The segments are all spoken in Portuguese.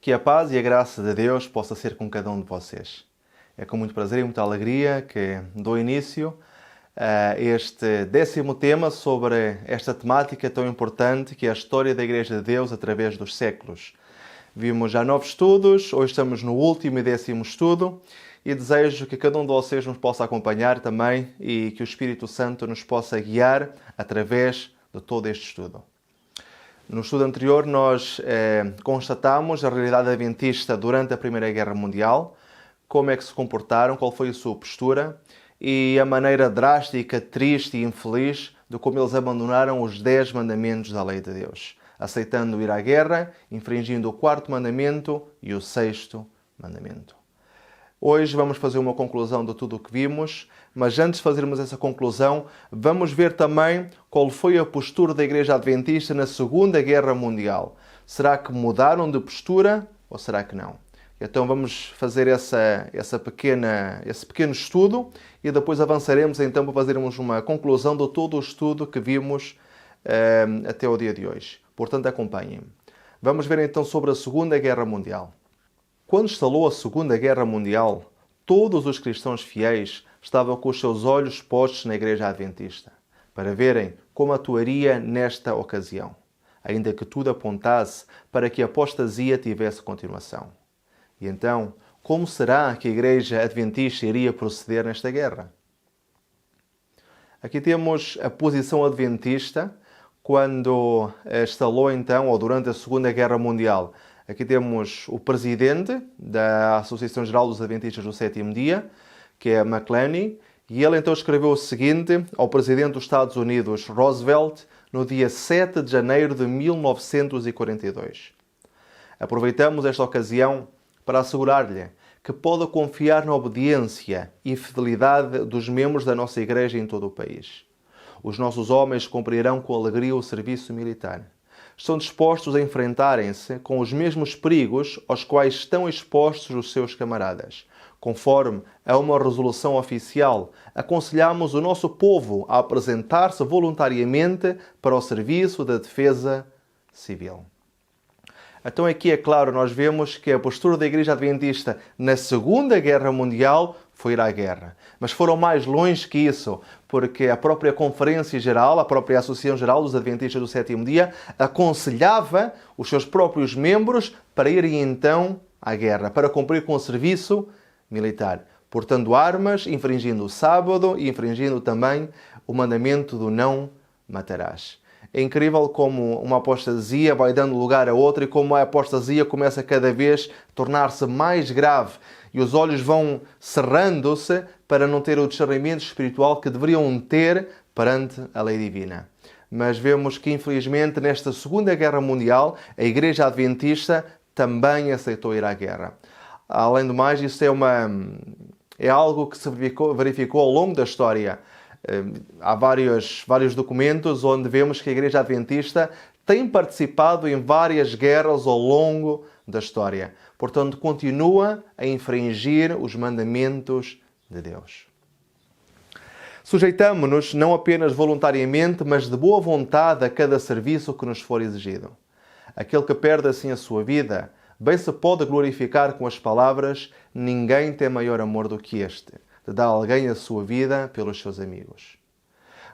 Que a paz e a graça de Deus possa ser com cada um de vocês. É com muito prazer e muita alegria que dou início a este 10º tema sobre esta temática tão importante que é a história da Igreja de Deus através dos séculos. Vimos já 9 estudos, hoje estamos no último e 10º estudo e desejo que cada um de vocês nos possa acompanhar também e que o Espírito Santo nos possa guiar através de todo este estudo. No estudo anterior nós constatamos a realidade adventista durante a Primeira Guerra Mundial, como é que se comportaram, qual foi a sua postura e a maneira drástica, triste e infeliz de como eles abandonaram os 10 mandamentos da lei de Deus, aceitando ir à guerra, infringindo o 4º mandamento e o 6º mandamento. Hoje vamos fazer uma conclusão de tudo o que vimos, mas antes de fazermos essa conclusão, vamos ver também qual foi a postura da Igreja Adventista na Segunda Guerra Mundial. Será que mudaram de postura ou será que não? Então vamos fazer esse pequeno estudo e depois avançaremos então para fazermos uma conclusão de todo o estudo que vimos até o dia de hoje. Portanto, acompanhem-me. Vamos ver então sobre a Segunda Guerra Mundial. Quando instalou a Segunda Guerra Mundial, todos os cristãos fiéis estavam com os seus olhos postos na Igreja Adventista, para verem como atuaria nesta ocasião, ainda que tudo apontasse para que a apostasia tivesse continuação. E então, como será que a Igreja Adventista iria proceder nesta guerra? Aqui temos a posição adventista quando instalou então, ou durante a Segunda Guerra Mundial. Aqui temos o presidente da Associação Geral dos Adventistas do Sétimo Dia, que é McClellan, e ele então escreveu o seguinte ao presidente dos Estados Unidos, Roosevelt, no dia 7 de janeiro de 1942. Aproveitamos esta ocasião para assegurar-lhe que pode confiar na obediência e fidelidade dos membros da nossa Igreja em todo o país. Os nossos homens cumprirão com alegria o serviço militar. Estão dispostos a enfrentarem-se com os mesmos perigos aos quais estão expostos os seus camaradas. Conforme a uma resolução oficial, aconselhamos o nosso povo a apresentar-se voluntariamente para o serviço da defesa civil. Então aqui, é claro, nós vemos que a postura da Igreja Adventista na Segunda Guerra Mundial foi ir à guerra. Mas foram mais longe que isso, porque a própria Conferência Geral, a própria Associação Geral dos Adventistas do Sétimo Dia, aconselhava os seus próprios membros para irem então à guerra, para cumprir com o serviço militar, portando armas, infringindo o sábado e infringindo também o mandamento do não matarás. É incrível como uma apostasia vai dando lugar a outra e como a apostasia começa cada vez a tornar-se mais grave e os olhos vão cerrando-se para não ter o discernimento espiritual que deveriam ter perante a lei divina. Mas vemos que, infelizmente, nesta Segunda Guerra Mundial, a Igreja Adventista também aceitou ir à guerra. Além do mais, isso é algo que se verificou ao longo da história. Há vários documentos onde vemos que a Igreja Adventista tem participado em várias guerras ao longo da história. Portanto, continua a infringir os mandamentos de Deus. Sujeitamo-nos não apenas voluntariamente, mas de boa vontade a cada serviço que nos for exigido. Aquele que perde assim a sua vida, bem se pode glorificar com as palavras: ninguém tem maior amor do que este, de dar a alguém a sua vida pelos seus amigos.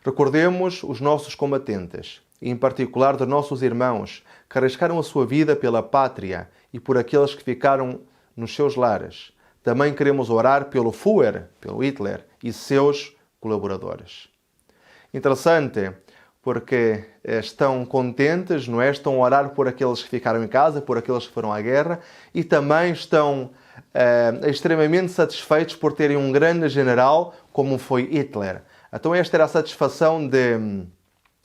Recordemos os nossos combatentes, e em particular de nossos irmãos, que arriscaram a sua vida pela pátria e por aqueles que ficaram nos seus lares. Também queremos orar pelo Führer, pelo Hitler e seus colaboradores. Interessante, porque estão contentes, não é? Estão a orar por aqueles que ficaram em casa, por aqueles que foram à guerra e também estão extremamente satisfeitos por terem um grande general como foi Hitler. Então esta era a satisfação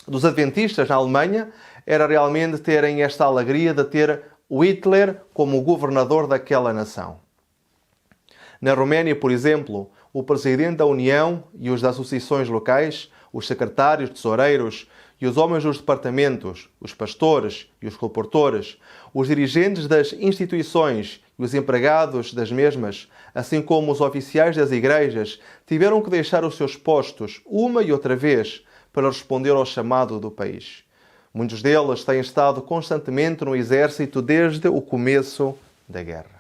dos adventistas na Alemanha, era realmente terem esta alegria de ter o Hitler como governador daquela nação. Na Roménia, por exemplo, o presidente da União e os das associações locais, os secretários, tesoureiros e os homens dos departamentos, os pastores e os colportores, os dirigentes das instituições e os empregados das mesmas, assim como os oficiais das igrejas, tiveram que deixar os seus postos uma e outra vez para responder ao chamado do país. Muitos deles têm estado constantemente no exército desde o começo da guerra.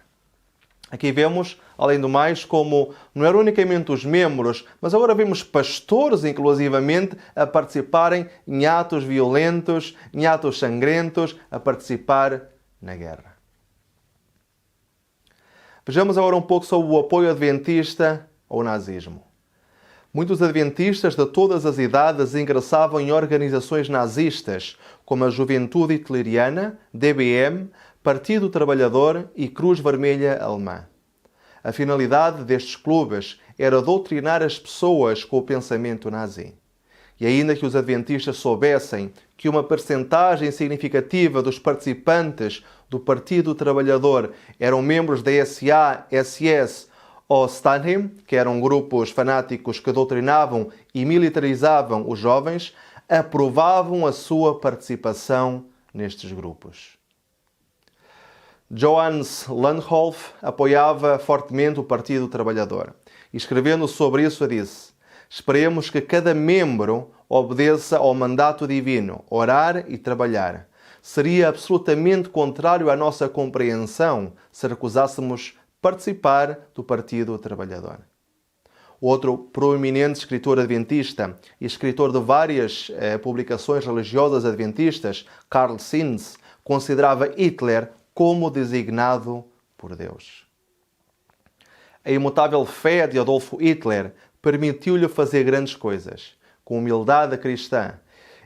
Aqui vemos, além do mais, como não eram unicamente os membros, mas agora vemos pastores, inclusivamente, a participarem em atos violentos, em atos sangrentos, a participar na guerra. Vejamos agora um pouco sobre o apoio adventista ao nazismo. Muitos adventistas de todas as idades ingressavam em organizações nazistas, como a Juventude Hitleriana, DBM, Partido Trabalhador e Cruz Vermelha Alemã. A finalidade destes clubes era doutrinar as pessoas com o pensamento nazi. E ainda que os adventistas soubessem que uma percentagem significativa dos participantes do Partido Trabalhador eram membros da SA, SS ou Stahlhelm, que eram grupos fanáticos que doutrinavam e militarizavam os jovens, aprovavam a sua participação nestes grupos. Johannes Landhoff apoiava fortemente o Partido Trabalhador. E escrevendo sobre isso, disse: esperemos que cada membro obedeça ao mandato divino, orar e trabalhar. Seria absolutamente contrário à nossa compreensão se recusássemos participar do Partido Trabalhador. Outro proeminente escritor adventista e escritor de várias publicações religiosas adventistas, Karl Sins, considerava Hitler como designado por Deus. A imutável fé de Adolf Hitler permitiu-lhe fazer grandes coisas, com humildade cristã,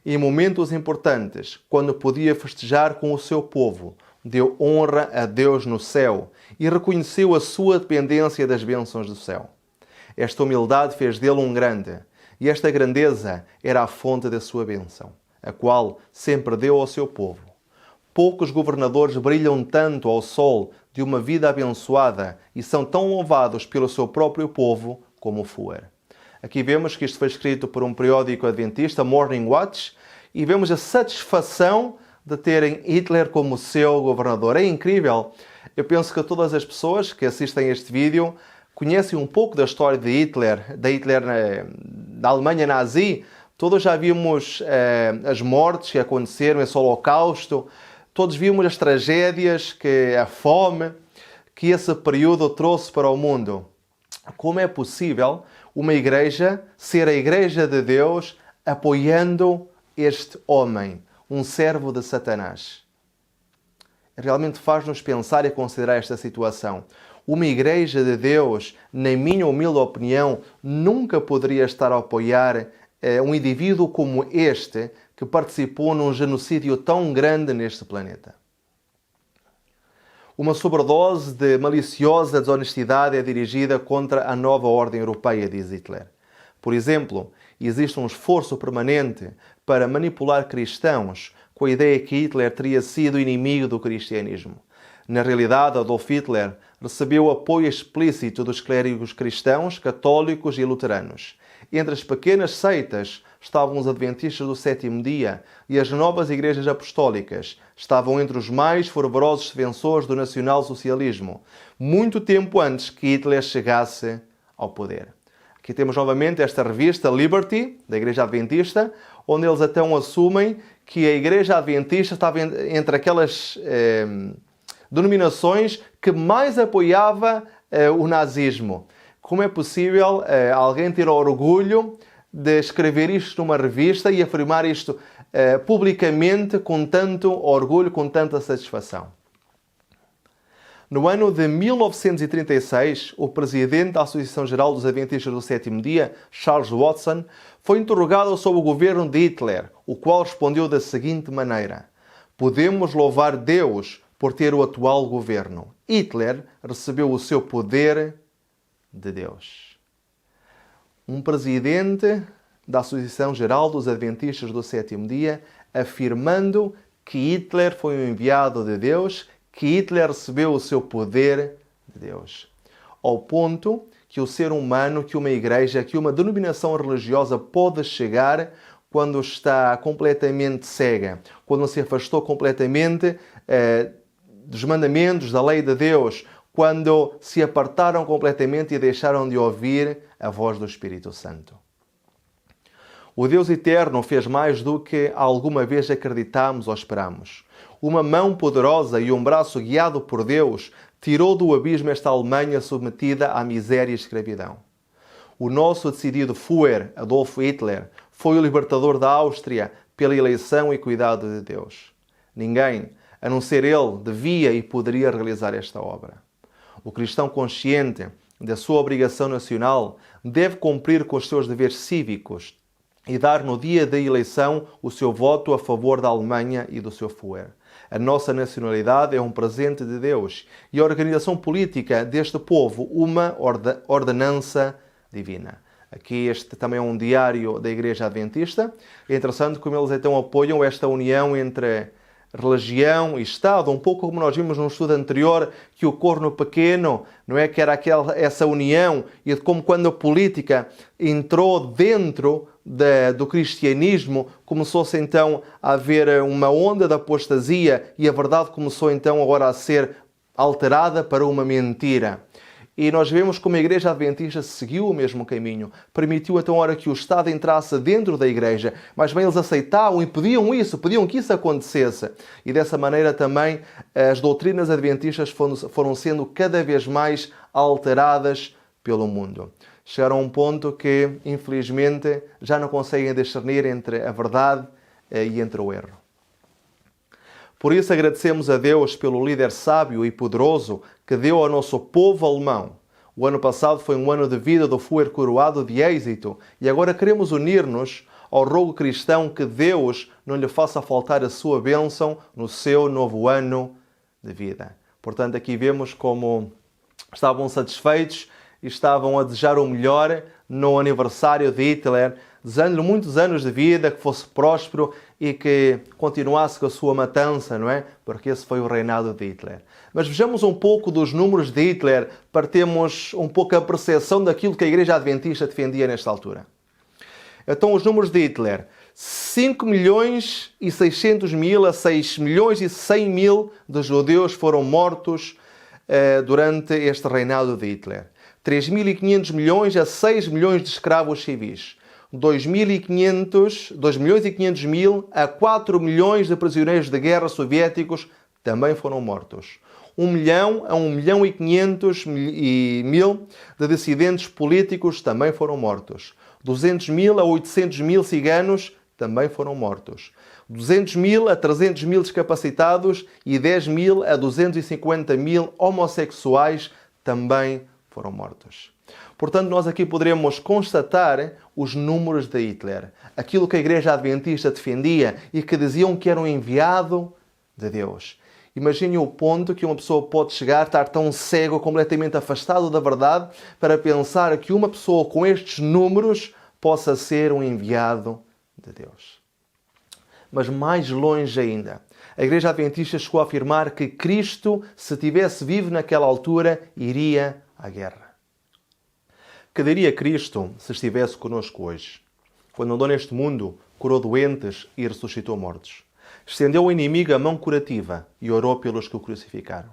e em momentos importantes, quando podia festejar com o seu povo, deu honra a Deus no céu e reconheceu a sua dependência das bênçãos do céu. Esta humildade fez dele um grande, e esta grandeza era a fonte da sua bênção, a qual sempre deu ao seu povo. Poucos governadores brilham tanto ao sol de uma vida abençoada e são tão louvados pelo seu próprio povo como Fuller. Aqui vemos que isto foi escrito por um periódico adventista, Morning Watch, e vemos a satisfação de terem Hitler como seu governador. É incrível. Eu penso que todas as pessoas que assistem a este vídeo conhecem um pouco da história de Hitler, da Alemanha nazi. Todos já vimos as mortes que aconteceram, esse holocausto. Todos vimos as tragédias, a fome que esse período trouxe para o mundo. Como é possível uma igreja ser a igreja de Deus apoiando este homem, um servo de Satanás? Realmente faz-nos pensar e considerar esta situação. Uma igreja de Deus, na minha humilde opinião, nunca poderia estar a apoiar um indivíduo como este, que participou num genocídio tão grande neste planeta. Uma sobredose de maliciosa desonestidade é dirigida contra a nova ordem europeia, diz Hitler. Por exemplo, existe um esforço permanente para manipular cristãos com a ideia que Hitler teria sido inimigo do cristianismo. Na realidade, Adolf Hitler recebeu apoio explícito dos clérigos cristãos, católicos e luteranos. Entre as pequenas seitas estavam os adventistas do sétimo dia e as novas igrejas apostólicas estavam entre os mais fervorosos defensores do nacional-socialismo, muito tempo antes que Hitler chegasse ao poder. Aqui temos novamente esta revista Liberty, da Igreja Adventista, onde eles então assumem que a Igreja Adventista estava entre aquelas denominações que mais apoiava o nazismo. Como é possível alguém ter orgulho de escrever isto numa revista e afirmar isto publicamente com tanto orgulho, com tanta satisfação? No ano de 1936, o presidente da Associação Geral dos Adventistas do Sétimo Dia, Charles Watson, foi interrogado sobre o governo de Hitler, o qual respondeu da seguinte maneira: podemos louvar Deus por ter o atual governo. Hitler recebeu o seu poder de Deus. Um presidente da Associação Geral dos Adventistas do Sétimo Dia afirmando que Hitler foi um enviado de Deus, que Hitler recebeu o seu poder de Deus. Ao ponto que o ser humano, que uma igreja, que uma denominação religiosa pode chegar quando está completamente cega, quando se afastou completamente dos mandamentos, da lei de Deus, quando se apartaram completamente e deixaram de ouvir a voz do Espírito Santo. O Deus eterno fez mais do que alguma vez acreditamos ou esperamos. uma mão poderosa e um braço guiado por Deus tirou do abismo esta Alemanha submetida à miséria e escravidão. O nosso decidido Führer, Adolf Hitler, foi o libertador da Áustria pela eleição e cuidado de Deus. Ninguém, a não ser ele, devia e poderia realizar esta obra. O cristão consciente da sua obrigação nacional deve cumprir com os seus deveres cívicos e dar no dia da eleição o seu voto a favor da Alemanha e do seu Führer. A nossa nacionalidade é um presente de Deus e a organização política deste povo uma ordenança divina. Aqui este também é um diário da Igreja Adventista. É interessante como eles então apoiam esta união entre religião e Estado, um pouco como nós vimos num estudo anterior, que o corno pequeno, não é, que era essa união, e de como quando a política entrou dentro do cristianismo, começou-se então a haver uma onda de apostasia e a verdade começou então agora a ser alterada para uma mentira. E nós vemos como a Igreja Adventista seguiu o mesmo caminho. Permitiu então a hora que o Estado entrasse dentro da Igreja, mas bem eles aceitavam e pediam que isso acontecesse. E dessa maneira também as doutrinas adventistas foram sendo cada vez mais alteradas pelo mundo. Chegaram a um ponto que, infelizmente, já não conseguem discernir entre a verdade e entre o erro. Por isso agradecemos a Deus pelo líder sábio e poderoso que deu ao nosso povo alemão. O ano passado foi um ano de vida do Führer coroado de êxito e agora queremos unir-nos ao rogo cristão que Deus não lhe faça faltar a sua bênção no seu novo ano de vida. Portanto, aqui vemos como estavam satisfeitos e estavam a desejar o melhor no aniversário de Hitler, desejando-lhe muitos anos de vida, que fosse próspero e que continuasse com a sua matança, não é? Porque esse foi o reinado de Hitler. Mas vejamos um pouco dos números de Hitler para termos um pouco a percepção daquilo que a Igreja Adventista defendia nesta altura. Então, os números de Hitler: 5.600.000 a 6.100.000 de judeus foram mortos durante este reinado de Hitler. 3.500 milhões a 6 milhões de escravos civis. 2.500.000 a 4 milhões de prisioneiros de guerra soviéticos também foram mortos. 1 milhão a 1.500.000 de dissidentes políticos também foram mortos. 200.000 a 800.000 ciganos também foram mortos. 200.000 a 300.000 discapacitados e 10.000 a 250.000 homossexuais também foram mortos. Portanto, nós aqui poderemos constatar os números de Hitler. Aquilo que a Igreja Adventista defendia e que diziam que era um enviado de Deus. Imagine o ponto que uma pessoa pode chegar a estar tão cego, completamente afastado da verdade, para pensar que uma pessoa com estes números possa ser um enviado de Deus. Mas mais longe ainda, a Igreja Adventista chegou a afirmar que Cristo, se estivesse vivo naquela altura, iria à guerra. Que diria Cristo se estivesse conosco hoje? Quando andou neste mundo, curou doentes e ressuscitou mortos. Estendeu ao inimigo a mão curativa e orou pelos que o crucificaram.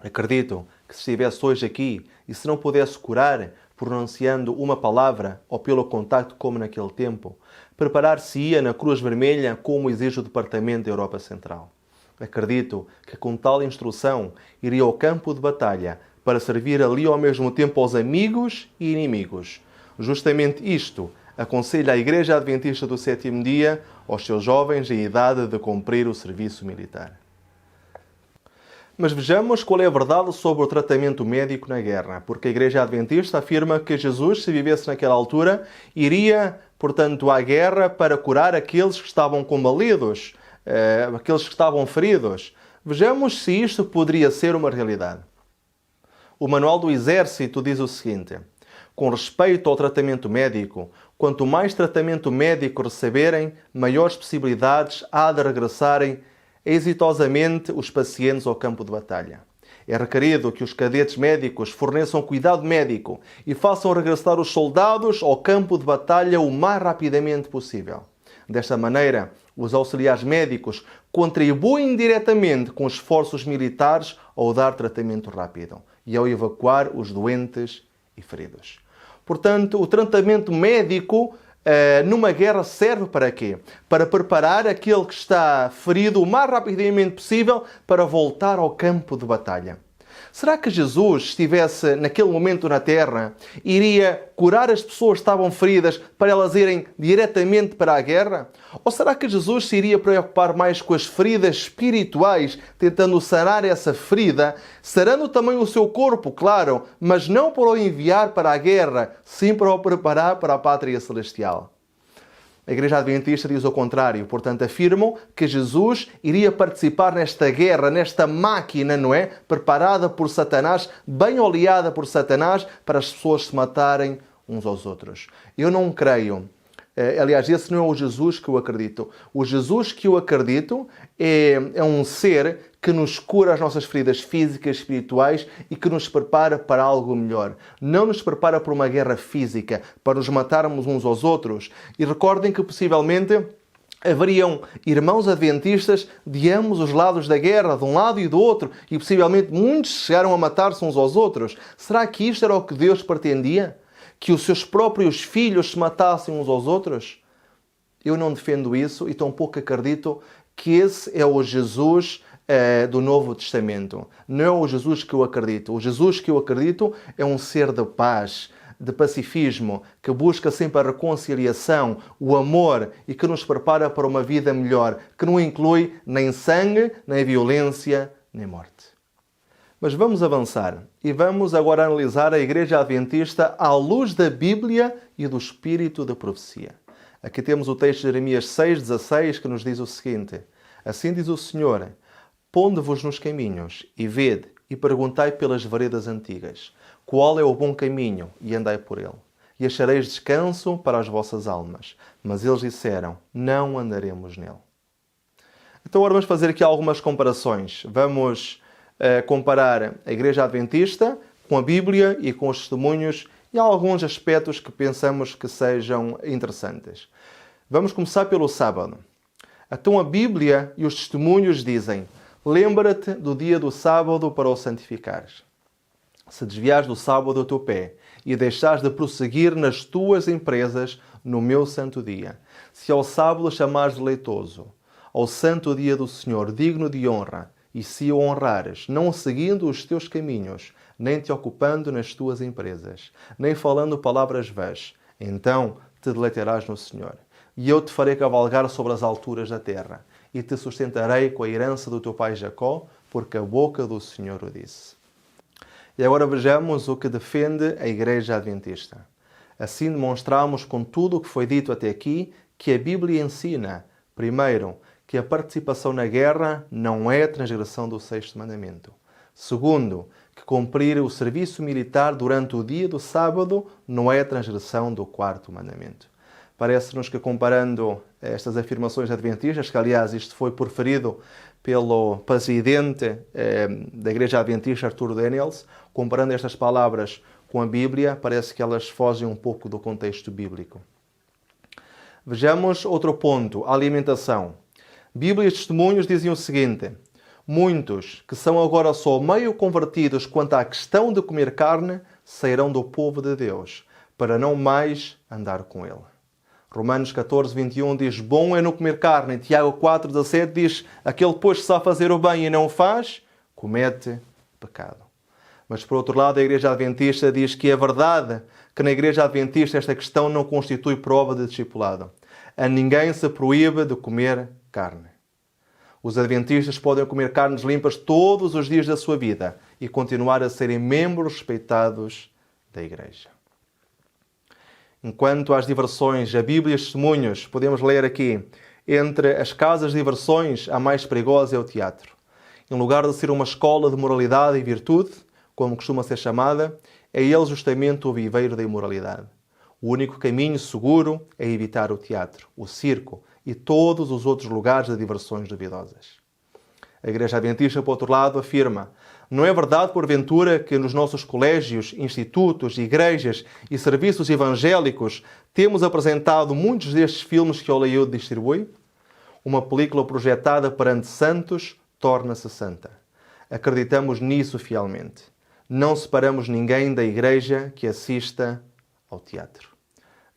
Acredito que se estivesse hoje aqui e se não pudesse curar, pronunciando uma palavra ou pelo contacto como naquele tempo, preparar-se-ia na Cruz Vermelha como exige o Departamento da Europa Central. Acredito que com tal instrução iria ao campo de batalha para servir ali ao mesmo tempo aos amigos e inimigos. Justamente isto aconselha a Igreja Adventista do Sétimo Dia aos seus jovens em idade de cumprir o serviço militar. Mas vejamos qual é a verdade sobre o tratamento médico na guerra, porque a Igreja Adventista afirma que Jesus, se vivesse naquela altura, iria, portanto, à guerra para curar aqueles que estavam combalidos, aqueles que estavam feridos. Vejamos se isto poderia ser uma realidade. O Manual do Exército diz o seguinte: com respeito ao tratamento médico, quanto mais tratamento médico receberem, maiores possibilidades há de regressarem exitosamente os pacientes ao campo de batalha. É requerido que os cadetes médicos forneçam cuidado médico e façam regressar os soldados ao campo de batalha o mais rapidamente possível. Desta maneira, os auxiliares médicos contribuem diretamente com os esforços militares ao dar tratamento rápido e ao evacuar os doentes e feridos. Portanto, o tratamento médico numa guerra serve para quê? Para preparar aquele que está ferido o mais rapidamente possível para voltar ao campo de batalha. Será que Jesus, se estivesse naquele momento na Terra, iria curar as pessoas que estavam feridas para elas irem diretamente para a guerra? Ou será que Jesus se iria preocupar mais com as feridas espirituais, tentando sarar essa ferida, sarando também o seu corpo, claro, mas não para o enviar para a guerra, sim para o preparar para a pátria celestial? A Igreja Adventista diz o contrário, portanto afirmam que Jesus iria participar nesta guerra, nesta máquina, não é? Preparada por Satanás, bem oleada por Satanás, para as pessoas se matarem uns aos outros. Eu não creio. Aliás, esse não é o Jesus que eu acredito. O Jesus que eu acredito é um ser que nos cura as nossas feridas físicas, espirituais e que nos prepara para algo melhor. Não nos prepara para uma guerra física, para nos matarmos uns aos outros. E recordem que possivelmente haveriam irmãos adventistas de ambos os lados da guerra, de um lado e do outro, e possivelmente muitos chegaram a matar-se uns aos outros. Será que isto era o que Deus pretendia? Que os seus próprios filhos se matassem uns aos outros? Eu não defendo isso e tampouco acredito que esse é o Jesus do Novo Testamento. Não é o Jesus que eu acredito. O Jesus que eu acredito é um ser de paz, de pacifismo, que busca sempre a reconciliação, o amor e que nos prepara para uma vida melhor, que não inclui nem sangue, nem violência, nem morte. Mas vamos avançar e vamos agora analisar a Igreja Adventista à luz da Bíblia e do Espírito da profecia. Aqui temos o texto de Jeremias 6,16 que nos diz o seguinte: Assim diz o Senhor, ponde-vos nos caminhos e vede e perguntai pelas veredas antigas, qual é o bom caminho e andai por ele. E achareis descanso para as vossas almas. Mas eles disseram, não andaremos nele. Então agora vamos fazer aqui algumas comparações. Vamos comparar a Igreja Adventista com a Bíblia e com os testemunhos e há alguns aspectos que pensamos que sejam interessantes. Vamos começar pelo sábado. Então a Bíblia e os testemunhos dizem, lembra-te do dia do sábado para o santificares. Se desviares do sábado o teu pé e deixares de prosseguir nas tuas empresas no meu santo dia, se ao sábado chamares deleitoso, ao santo dia do Senhor, digno de honra, e se o honrares, não seguindo os teus caminhos, nem te ocupando nas tuas empresas, nem falando palavras vãs, então te deleitarás no Senhor. E eu te farei cavalgar sobre as alturas da terra, e te sustentarei com a herança do teu pai Jacó, porque a boca do Senhor o disse. E agora vejamos o que defende a Igreja Adventista. Assim demonstramos com tudo o que foi dito até aqui que a Bíblia ensina, primeiro, que a participação na guerra não é transgressão do sexto mandamento. Segundo, que cumprir o serviço militar durante o dia do sábado não é transgressão do quarto mandamento. Parece-nos que comparando estas afirmações adventistas, que aliás isto foi proferido pelo presidente da Igreja Adventista, Arthur Daniels, comparando estas palavras com a Bíblia, parece que elas fogem um pouco do contexto bíblico. Vejamos outro ponto, a alimentação. Bíblia e testemunhos dizem o seguinte, muitos que são agora só meio convertidos quanto à questão de comer carne, sairão do povo de Deus, para não mais andar com ele. Romanos 14, 21 diz, bom é não comer carne. Tiago 4, 17 diz, aquele pois que sabe fazer o bem e não o faz, comete pecado. Mas por outro lado, a Igreja Adventista diz que é verdade que na Igreja Adventista esta questão não constitui prova de discipulado. A ninguém se proíbe de comer carne. Os adventistas podem comer carnes limpas todos os dias da sua vida e continuar a serem membros respeitados da Igreja. Enquanto às diversões, a Bíblia e os testemunhos, podemos ler aqui, entre as casas de diversões, a mais perigosa é o teatro. Em lugar de ser uma escola de moralidade e virtude, como costuma ser chamada, é ele justamente o viveiro da imoralidade. O único caminho seguro é evitar o teatro, o circo e todos os outros lugares de diversões duvidosas. A Igreja Adventista, por outro lado, afirma, não é verdade, porventura, que nos nossos colégios, institutos, igrejas e serviços evangélicos temos apresentado muitos destes filmes que Hollywood distribui? Uma película projetada perante santos torna-se santa. Acreditamos nisso fielmente. Não separamos ninguém da Igreja que assista ao teatro.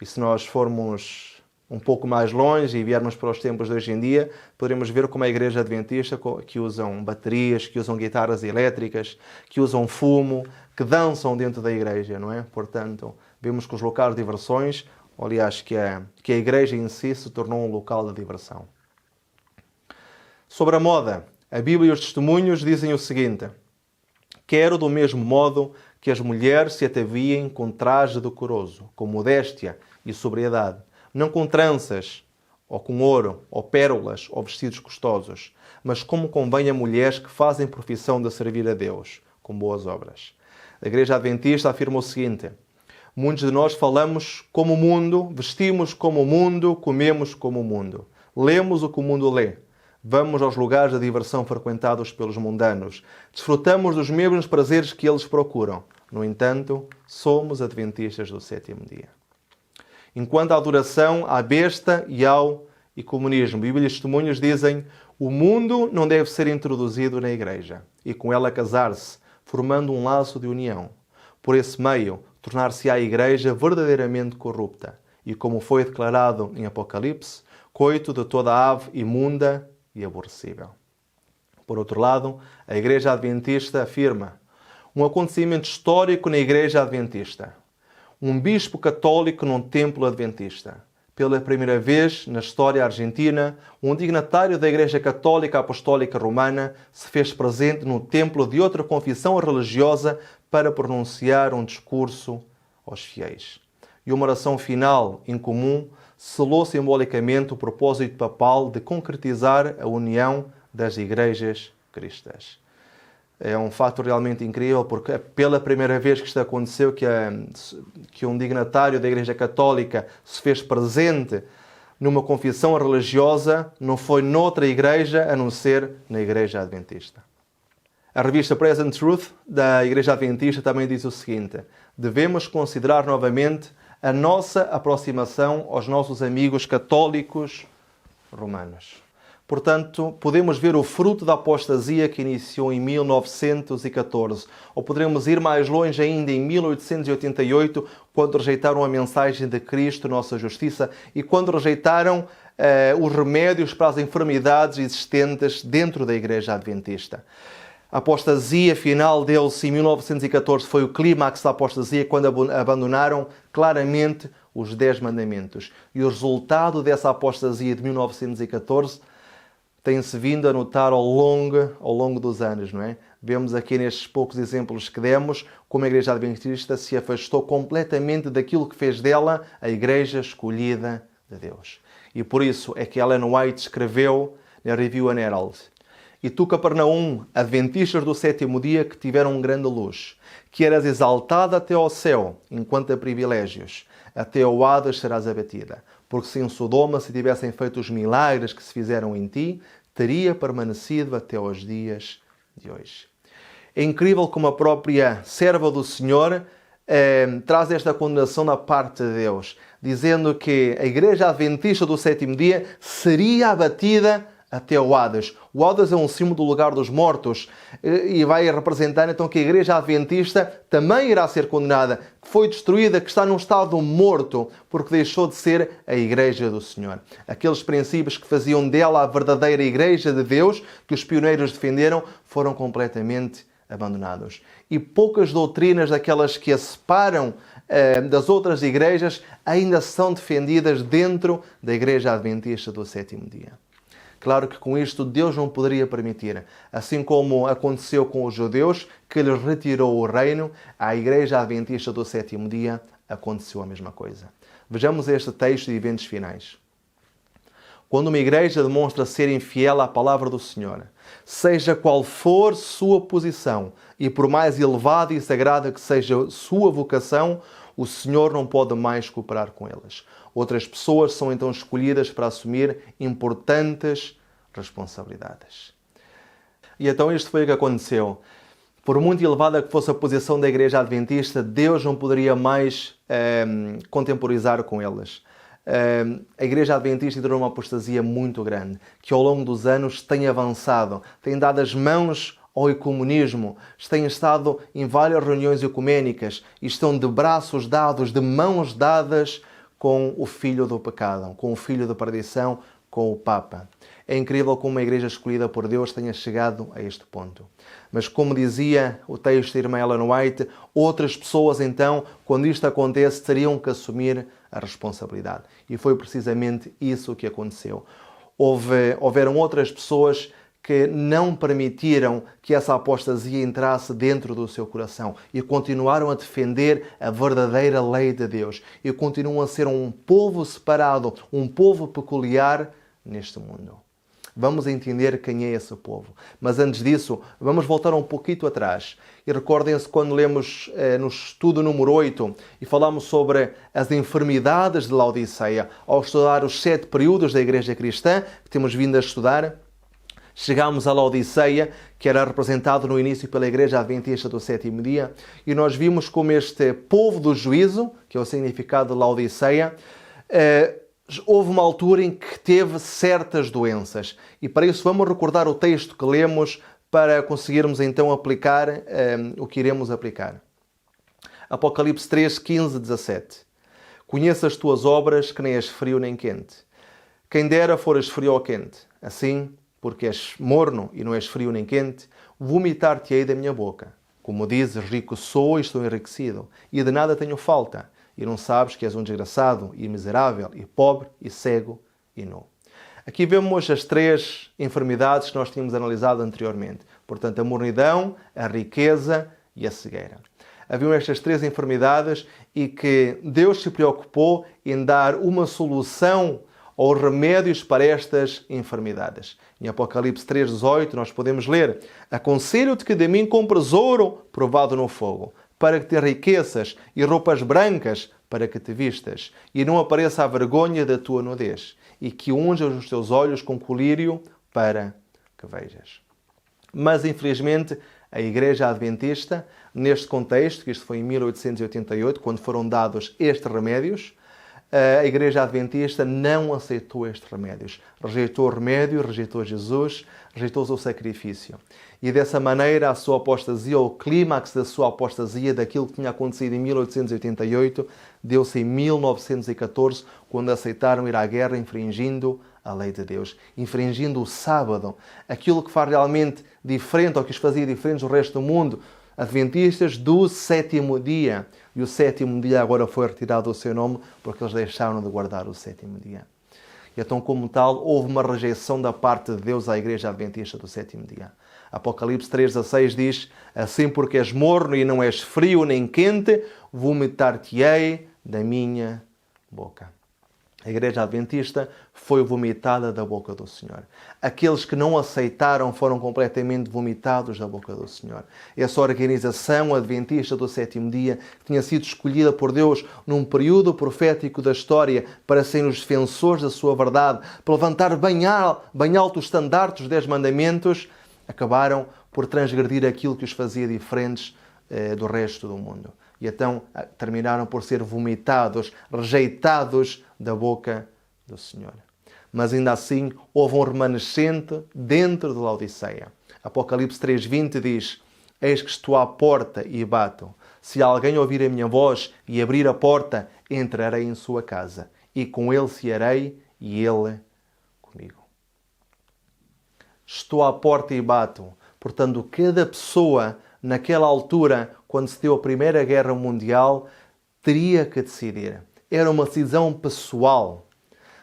E se nós formos um pouco mais longe e viermos para os tempos de hoje em dia, poderemos ver como a Igreja Adventista, que usam baterias, que usam guitarras elétricas, que usam fumo, que dançam dentro da igreja, não é? Portanto, vemos que os locais de diversões, aliás, que a igreja em si se tornou um local de diversão. Sobre a moda, a Bíblia e os testemunhos dizem o seguinte: quero do mesmo modo que as mulheres se ataviem com traje decoroso, com modéstia e sobriedade, não com tranças, ou com ouro, ou pérolas, ou vestidos custosos, mas como convém a mulheres que fazem profissão de servir a Deus, com boas obras. A Igreja Adventista afirma o seguinte: muitos de nós falamos como o mundo, vestimos como o mundo, comemos como o mundo, lemos o que o mundo lê, vamos aos lugares de diversão frequentados pelos mundanos, desfrutamos dos mesmos prazeres que eles procuram. No entanto, somos adventistas do sétimo dia. Enquanto à adoração à besta e ao ecumenismo, Bíblia e testemunhos dizem: o mundo não deve ser introduzido na igreja e com ela casar-se, formando um laço de união. Por esse meio, tornar-se-á a igreja verdadeiramente corrupta e, como foi declarado em Apocalipse, coito de toda ave imunda e aborrecível. Por outro lado, a Igreja Adventista afirma um acontecimento histórico na Igreja Adventista. Um bispo católico num templo adventista. Pela primeira vez na história argentina, um dignatário da Igreja Católica Apostólica Romana se fez presente no templo de outra confissão religiosa para pronunciar um discurso aos fiéis. E uma oração final em comum selou simbolicamente o propósito papal de concretizar a união das igrejas cristãs. É um fato realmente incrível, porque é pela primeira vez que isto aconteceu que um dignatário da Igreja Católica se fez presente numa confissão religiosa, não foi noutra igreja a não ser na Igreja Adventista. A revista Present Truth da Igreja Adventista também diz o seguinte: devemos considerar novamente a nossa aproximação aos nossos amigos católicos romanos. Portanto, podemos ver o fruto da apostasia que iniciou em 1914. Ou poderemos ir mais longe ainda, em 1888, quando rejeitaram a mensagem de Cristo, nossa justiça, e quando rejeitaram os remédios para as enfermidades existentes dentro da Igreja Adventista. A apostasia final deles em 1914 foi o clímax da apostasia, quando abandonaram claramente os 10 mandamentos. E o resultado dessa apostasia de 1914 tem-se vindo a notar ao longo dos anos, não é? Vemos aqui nestes poucos exemplos que demos como a Igreja Adventista se afastou completamente daquilo que fez dela a Igreja escolhida de Deus. E por isso é que Ellen White escreveu na Review and Herald: e tu, Capernaum, adventistas do sétimo dia que tiveram grande luz, que eras exaltada até ao céu, enquanto a privilégios, até ao Hades serás abatida. Porque se em Sodoma se tivessem feito os milagres que se fizeram em ti, teria permanecido até aos dias de hoje. É incrível como a própria serva do Senhor traz esta condenação da parte de Deus, dizendo que a Igreja Adventista do sétimo dia seria abatida até o Hades. O Hades é um símbolo do lugar dos mortos e vai representar então que a Igreja Adventista também irá ser condenada, que foi destruída, que está num estado morto, porque deixou de ser a Igreja do Senhor. Aqueles princípios que faziam dela a verdadeira Igreja de Deus, que os pioneiros defenderam, foram completamente abandonados. E poucas doutrinas daquelas que a separam das outras igrejas ainda são defendidas dentro da Igreja Adventista do sétimo dia. Claro que com isto Deus não poderia permitir. Assim como aconteceu com os judeus, que lhes retirou o reino, à Igreja Adventista do sétimo dia aconteceu a mesma coisa. Vejamos este texto de eventos finais. Quando uma igreja demonstra ser infiel à palavra do Senhor, seja qual for sua posição, e por mais elevada e sagrada que seja sua vocação, o Senhor não pode mais cooperar com elas. Outras pessoas são então escolhidas para assumir importantes responsabilidades. E então isto foi o que aconteceu. Por muito elevada que fosse a posição da Igreja Adventista, Deus não poderia mais contemporizar com elas. A Igreja Adventista entrou numa apostasia muito grande, que ao longo dos anos tem avançado, tem dado as mãos ao ecumenismo, têm estado em várias reuniões ecuménicas e estão de braços dados, de mãos dadas com o filho do pecado, com o filho da perdição, com o Papa. É incrível como uma igreja escolhida por Deus tenha chegado a este ponto. Mas como dizia o texto da irmã Ellen White, outras pessoas então, quando isto acontece, teriam que assumir a responsabilidade. E foi precisamente isso que aconteceu. Houveram outras pessoas que não permitiram que essa apostasia entrasse dentro do seu coração e continuaram a defender a verdadeira lei de Deus e continuam a ser um povo separado, um povo peculiar neste mundo. Vamos entender quem é esse povo. Mas antes disso, vamos voltar um pouquinho atrás. E recordem-se quando lemos no estudo número 8 e falamos sobre as enfermidades de Laodiceia, ao estudar os 7 períodos da Igreja Cristã, que temos vindo a estudar. Chegámos a Laodiceia, que era representado no início pela Igreja Adventista do Sétimo Dia, e nós vimos como este povo do juízo, que é o significado de Laodiceia, houve uma altura em que teve certas doenças. E para isso vamos recordar o texto que lemos para conseguirmos então aplicar o que iremos aplicar. Apocalipse 3, 15, 17. Conheço as tuas obras, que nem és frio nem quente. Quem dera foras frio ou quente. Assim, porque és morno e não és frio nem quente, vomitar-te-ei da minha boca. Como dizes, rico sou e estou enriquecido, e de nada tenho falta, e não sabes que és um desgraçado e miserável, e pobre, e cego, e nu. Aqui vemos as 3 enfermidades que nós tínhamos analisado anteriormente. Portanto, a mornidão, a riqueza e a cegueira. Haviam estas 3 enfermidades e que Deus se preocupou em dar uma solução ou remédios para estas enfermidades. Em Apocalipse 3,18 nós podemos ler: aconselho-te que de mim compres ouro provado no fogo, para que te enriqueças, e roupas brancas, para que te vistas, e não apareça a vergonha da tua nudez, e que unjas os teus olhos com colírio, para que vejas. Mas, infelizmente, a Igreja Adventista, neste contexto, que isto foi em 1888, quando foram dados estes remédios, a Igreja Adventista não aceitou estes remédios. Rejeitou o remédio, rejeitou Jesus, rejeitou o seu sacrifício. E dessa maneira a sua apostasia, o clímax da sua apostasia, daquilo que tinha acontecido em 1888, deu-se em 1914, quando aceitaram ir à guerra infringindo a lei de Deus, infringindo o sábado, aquilo que faz realmente diferente, ou que os fazia diferentes do resto do mundo, adventistas do sétimo dia. E o sétimo dia agora foi retirado do seu nome porque eles deixaram de guardar o sétimo dia. E então, como tal, houve uma rejeição da parte de Deus à Igreja Adventista do sétimo dia. Apocalipse 3,16 diz: assim porque és morno e não és frio nem quente, vomitar-te-ei da minha boca. A Igreja Adventista foi vomitada da boca do Senhor. Aqueles que não aceitaram foram completamente vomitados da boca do Senhor. Essa organização adventista do sétimo dia tinha sido escolhida por Deus num período profético da história para serem os defensores da sua verdade, para levantar bem alto os estandartes dos 10 mandamentos, acabaram por transgredir aquilo que os fazia diferentes do resto do mundo. E então terminaram por ser vomitados, rejeitados da boca do Senhor. Mas ainda assim houve um remanescente dentro de Laodiceia. Apocalipse 3,20 diz: eis que estou à porta e bato. Se alguém ouvir a minha voz e abrir a porta, entrarei em sua casa, e com ele cearei e ele comigo. Estou à porta e bato. Portanto, cada pessoa naquela altura, quando se deu a Primeira Guerra Mundial, teria que decidir. Era uma decisão pessoal.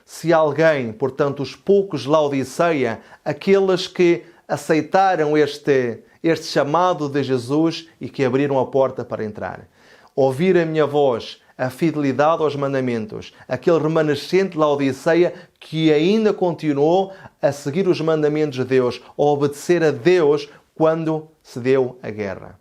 Se alguém, portanto, os poucos de Laodiceia, aqueles que aceitaram este chamado de Jesus e que abriram a porta para entrar, ouvir a minha voz, a fidelidade aos mandamentos, aquele remanescente de Laodiceia que ainda continuou a seguir os mandamentos de Deus, a obedecer a Deus quando se deu a guerra.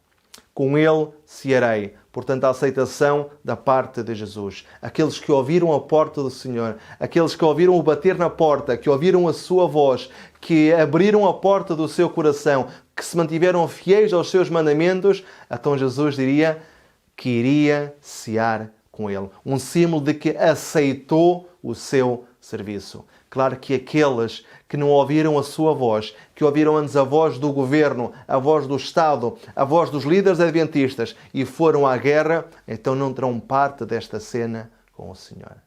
Com ele cearei. Portanto, a aceitação da parte de Jesus. Aqueles que ouviram a porta do Senhor, aqueles que ouviram o bater na porta, que ouviram a sua voz, que abriram a porta do seu coração, que se mantiveram fiéis aos seus mandamentos, então Jesus diria que iria cear com ele. Um símbolo de que aceitou o seu serviço. Claro que aqueles que não ouviram a sua voz, que ouviram antes a voz do governo, a voz do Estado, a voz dos líderes adventistas e foram à guerra, então não terão parte desta cena com o Senhor.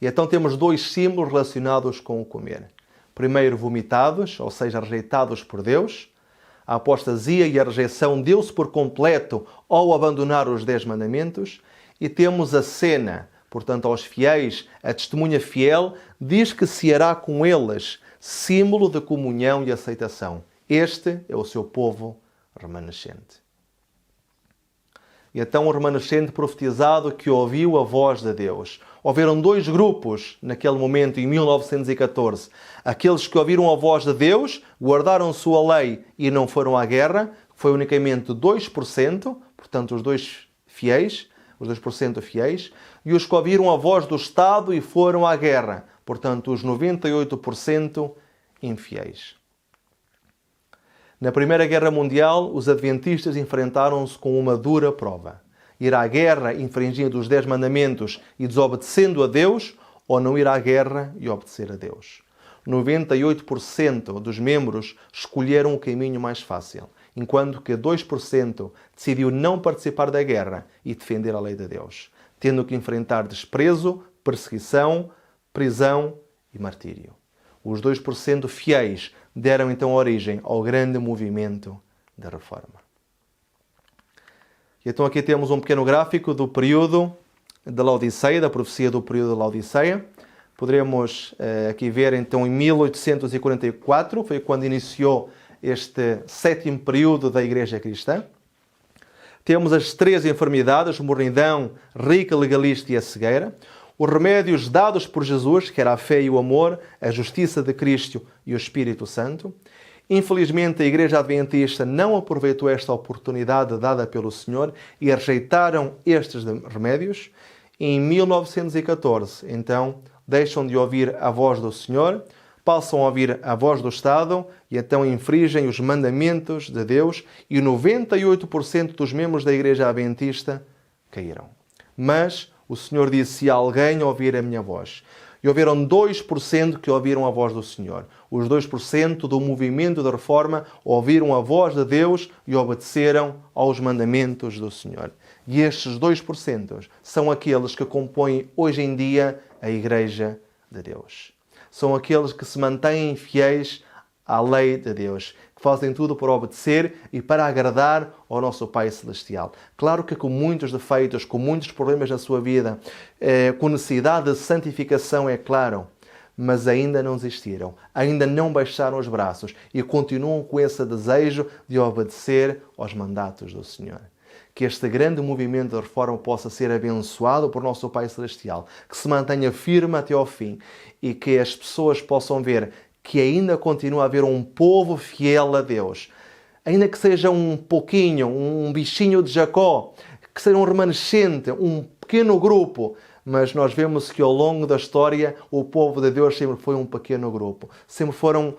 E então temos dois símbolos relacionados com o comer. Primeiro, vomitados, ou seja, rejeitados por Deus. A apostasia e a rejeição deu-se por completo ao abandonar os 10 mandamentos. E temos a cena, portanto, aos fiéis, a testemunha fiel, diz que ceará com eles, símbolo de comunhão e aceitação. Este é o seu povo remanescente. E então o remanescente profetizado que ouviu a voz de Deus. Houveram dois grupos naquele momento, em 1914. Aqueles que ouviram a voz de Deus, guardaram sua lei e não foram à guerra. Foi unicamente 2%, portanto os 2% fiéis. E os que ouviram a voz do Estado e foram à guerra. Portanto, os 98% infiéis. Na Primeira Guerra Mundial, os adventistas enfrentaram-se com uma dura prova. Ir à guerra infringindo os 10 mandamentos e desobedecendo a Deus, ou não ir à guerra e obedecer a Deus. 98% dos membros escolheram o caminho mais fácil, enquanto que 2% decidiu não participar da guerra e defender a lei de Deus, tendo que enfrentar desprezo, perseguição, prisão e martírio. Os 2% fiéis deram então origem ao grande movimento da Reforma. E então aqui temos um pequeno gráfico do período da Laodiceia, da profecia do período da Laodiceia. Poderemos aqui ver então em 1844, foi quando iniciou este 7º período da Igreja Cristã. Temos as 3 enfermidades, mornidão, rica, legalista e a cegueira. Os remédios dados por Jesus, que era a fé e o amor, a justiça de Cristo e o Espírito Santo. Infelizmente, a Igreja Adventista não aproveitou esta oportunidade dada pelo Senhor e rejeitaram estes remédios. Em 1914, então, deixam de ouvir a voz do Senhor, passam a ouvir a voz do Estado e então infringem os mandamentos de Deus e 98% dos membros da Igreja Adventista caíram. Mas o Senhor disse, se alguém ouvir a minha voz. E houveram 2% que ouviram a voz do Senhor. Os 2% do movimento da Reforma ouviram a voz de Deus e obedeceram aos mandamentos do Senhor. E estes 2% são aqueles que compõem hoje em dia a Igreja de Deus. São aqueles que se mantêm fiéis à lei de Deus, que fazem tudo para obedecer e para agradar ao nosso Pai Celestial. Claro que com muitos defeitos, com muitos problemas na sua vida, com necessidade de santificação, é claro, mas ainda não desistiram, ainda não baixaram os braços e continuam com esse desejo de obedecer aos mandatos do Senhor. Que este grande movimento de reforma possa ser abençoado por nosso Pai Celestial, que se mantenha firme até ao fim e que as pessoas possam ver que ainda continua a haver um povo fiel a Deus. Ainda que seja um pouquinho, um bichinho de Jacó, que seja um remanescente, um pequeno grupo, mas nós vemos que ao longo da história o povo de Deus sempre foi um pequeno grupo. Sempre foram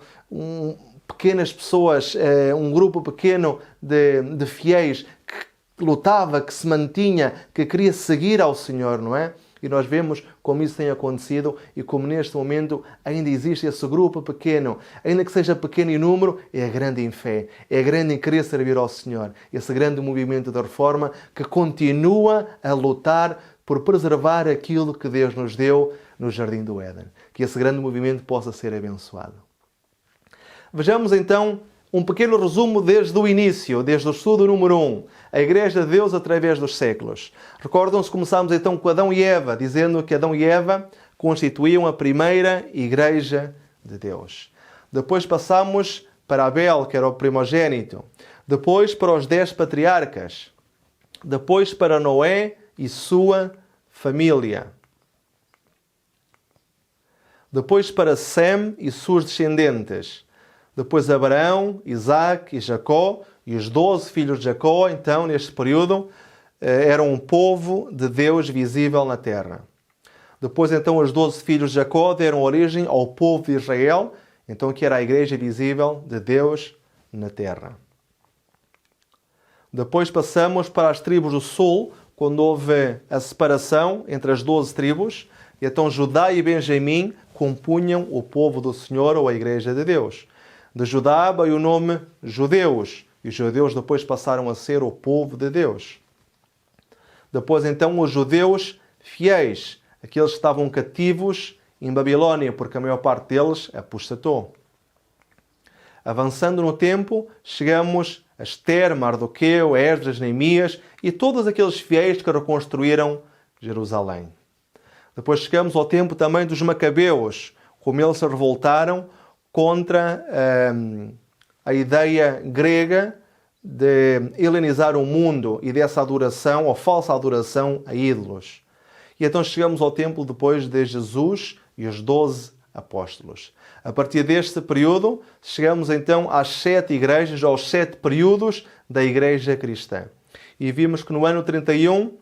pequenas pessoas, um grupo pequeno de fiéis que lutava, que se mantinha, que queria seguir ao Senhor, não é? E nós vemos como isso tem acontecido e como neste momento ainda existe esse grupo pequeno. Ainda que seja pequeno em número, é grande em fé, é grande em querer servir ao Senhor. Esse grande movimento da reforma que continua a lutar por preservar aquilo que Deus nos deu no Jardim do Éden. Que esse grande movimento possa ser abençoado. Vejamos então um pequeno resumo desde o início, desde o estudo número 1. A Igreja de Deus através dos séculos. Recordam-se, começámos então com Adão e Eva, dizendo que Adão e Eva constituíam a primeira Igreja de Deus. Depois passamos para Abel, que era o primogênito. Depois para os 10 patriarcas. Depois para Noé e sua família. Depois para Sem e seus descendentes. Depois Abraão, Isaac e Jacó, e os 12 filhos de Jacó, então, neste período, eram um povo de Deus visível na terra. Depois, então, os 12 filhos de Jacó deram origem ao povo de Israel, então, que era a igreja visível de Deus na terra. Depois passamos para as tribos do sul, quando houve a separação entre as 12 tribos, e então Judá e Benjamim compunham o povo do Senhor ou a igreja de Deus. De Judá veio o nome judeus, e os judeus depois passaram a ser o povo de Deus. Depois então os judeus fiéis, aqueles que estavam cativos em Babilónia, porque a maior parte deles apostatou. Avançando no tempo, chegamos a Ester, Mardoqueu, Esdras, Neemias e todos aqueles fiéis que reconstruíram Jerusalém. Depois chegamos ao tempo também dos Macabeus, como eles se revoltaram contra a ideia grega de helenizar o mundo e dessa adoração, ou falsa adoração, a ídolos. E então chegamos ao tempo depois de Jesus e os 12 apóstolos. A partir deste período, chegamos então às 7 igrejas, aos 7 períodos da igreja cristã. E vimos que no ano 31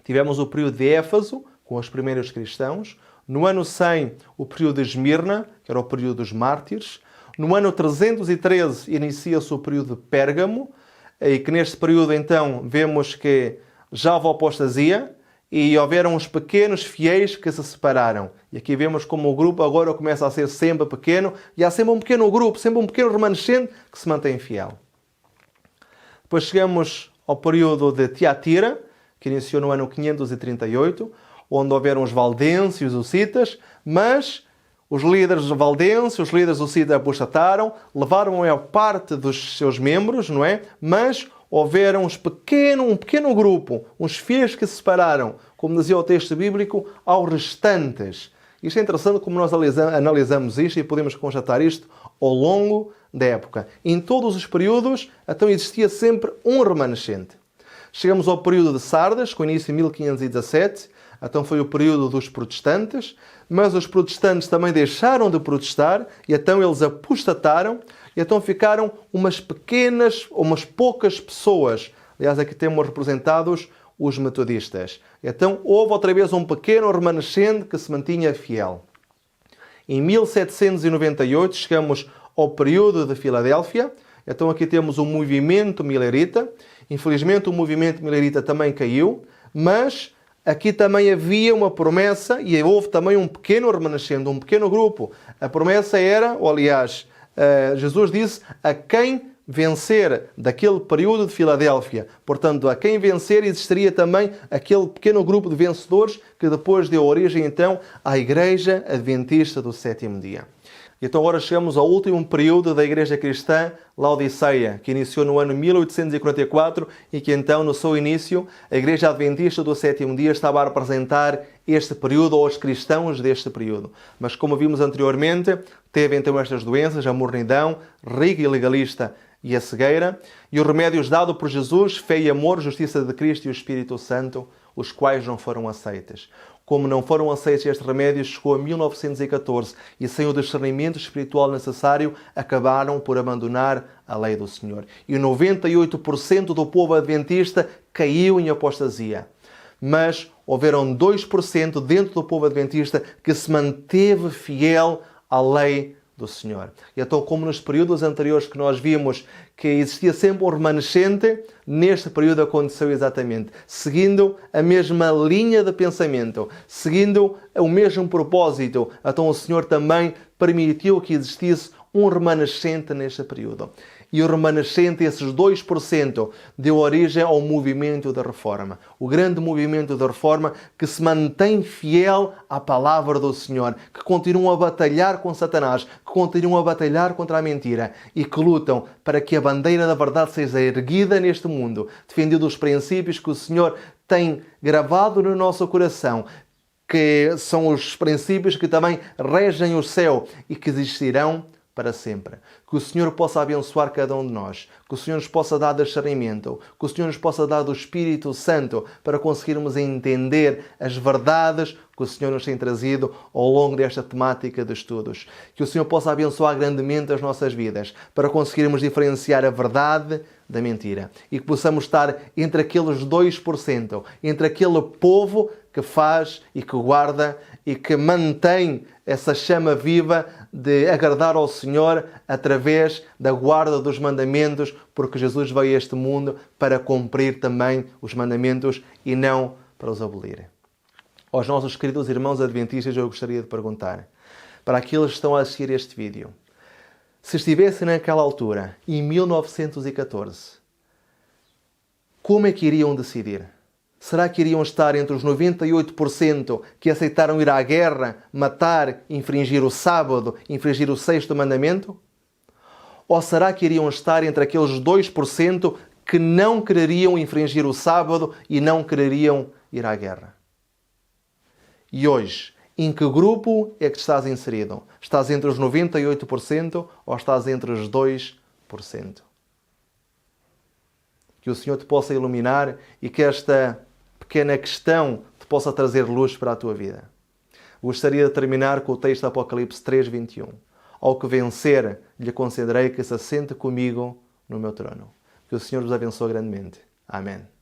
tivemos o período de Éfeso, com os primeiros cristãos. No ano 100, o período de Esmirna, que era o período dos mártires. No ano 313, inicia-se o período de Pérgamo, e que neste período, então, vemos que já houve apostasia e houveram uns pequenos fiéis que se separaram. E aqui vemos como o grupo agora começa a ser sempre pequeno, e há sempre um pequeno grupo, sempre um pequeno remanescente que se mantém fiel. Depois chegamos ao período de Tiatira, que iniciou no ano 538, onde houveram os valdenses e os hussitas, mas os líderes valdenses, os líderes hussitas apostataram, levaram a maior parte dos seus membros, não é? Mas houveram um pequeno grupo, uns fiéis que se separaram, como dizia o texto bíblico, aos restantes. Isto é interessante como nós analisamos isto e podemos constatar isto ao longo da época. Em todos os períodos, então existia sempre um remanescente. Chegamos ao período de Sardes, com início em 1517, então foi o período dos protestantes, mas os protestantes também deixaram de protestar e então eles apostataram e então ficaram umas poucas pessoas. Aliás, aqui temos representados os metodistas. Então houve outra vez um pequeno remanescente que se mantinha fiel. Em 1798 chegamos ao período de Filadélfia. Então aqui temos o movimento milerita. Infelizmente o movimento milerita também caiu, mas aqui também havia uma promessa e houve também um pequeno remanescente, um pequeno grupo. A promessa era, ou aliás, Jesus disse, a quem vencer daquele período de Filadélfia. Portanto, a quem vencer existiria também aquele pequeno grupo de vencedores que depois deu origem então à Igreja Adventista do Sétimo Dia. Então agora chegamos ao último período da Igreja Cristã, Laodiceia, que iniciou no ano 1844 e que então, no seu início, a Igreja Adventista do Sétimo Dia estava a representar este período ou os cristãos deste período. Mas como vimos anteriormente, teve então estas doenças, a mornidão, riga e legalista e a cegueira, e os remédios dados por Jesus, fé e amor, justiça de Cristo e o Espírito Santo, os quais não foram aceitos. Como não foram aceitos estes remédios, chegou a 1914 e sem o discernimento espiritual necessário, acabaram por abandonar a lei do Senhor. E 98% do povo adventista caiu em apostasia. Mas houveram 2% dentro do povo adventista que se manteve fiel à lei do Senhor. E então, como nos períodos anteriores que nós vimos que existia sempre um remanescente, neste período aconteceu exatamente. Seguindo a mesma linha de pensamento, seguindo o mesmo propósito, então o Senhor também permitiu que existisse um remanescente neste período. E o remanescente, esses 2%, deu origem ao movimento da Reforma. O grande movimento da Reforma que se mantém fiel à palavra do Senhor, que continuam a batalhar com Satanás, que continuam a batalhar contra a mentira e que lutam para que a bandeira da verdade seja erguida neste mundo, defendendo os princípios que o Senhor tem gravado no nosso coração, que são os princípios que também regem o céu e que existirão para sempre. Que o Senhor possa abençoar cada um de nós, que o Senhor nos possa dar discernimento, que o Senhor nos possa dar do Espírito Santo para conseguirmos entender as verdades que o Senhor nos tem trazido ao longo desta temática de estudos. Que o Senhor possa abençoar grandemente as nossas vidas para conseguirmos diferenciar a verdade da mentira e que possamos estar entre aqueles 2%, entre aquele povo que faz e que guarda e que mantém essa chama viva de agradar ao Senhor através da guarda dos mandamentos, porque Jesus veio a este mundo para cumprir também os mandamentos e não para os abolir. Aos nossos queridos irmãos adventistas, eu gostaria de perguntar, para aqueles que estão a assistir este vídeo, se estivessem naquela altura, em 1914, como é que iriam decidir? Será que iriam estar entre os 98% que aceitaram ir à guerra, matar, infringir o sábado, infringir o sexto mandamento? Ou será que iriam estar entre aqueles 2% que não quereriam infringir o sábado e não quereriam ir à guerra? E hoje, em que grupo é que estás inserido? Estás entre os 98% ou estás entre os 2%? Que o Senhor te possa iluminar e que esta pequena questão te possa trazer luz para a tua vida. Gostaria de terminar com o texto de Apocalipse 3:21. Ao que vencer, lhe concederei que se assente comigo no meu trono. Que o Senhor vos abençoe grandemente. Amém.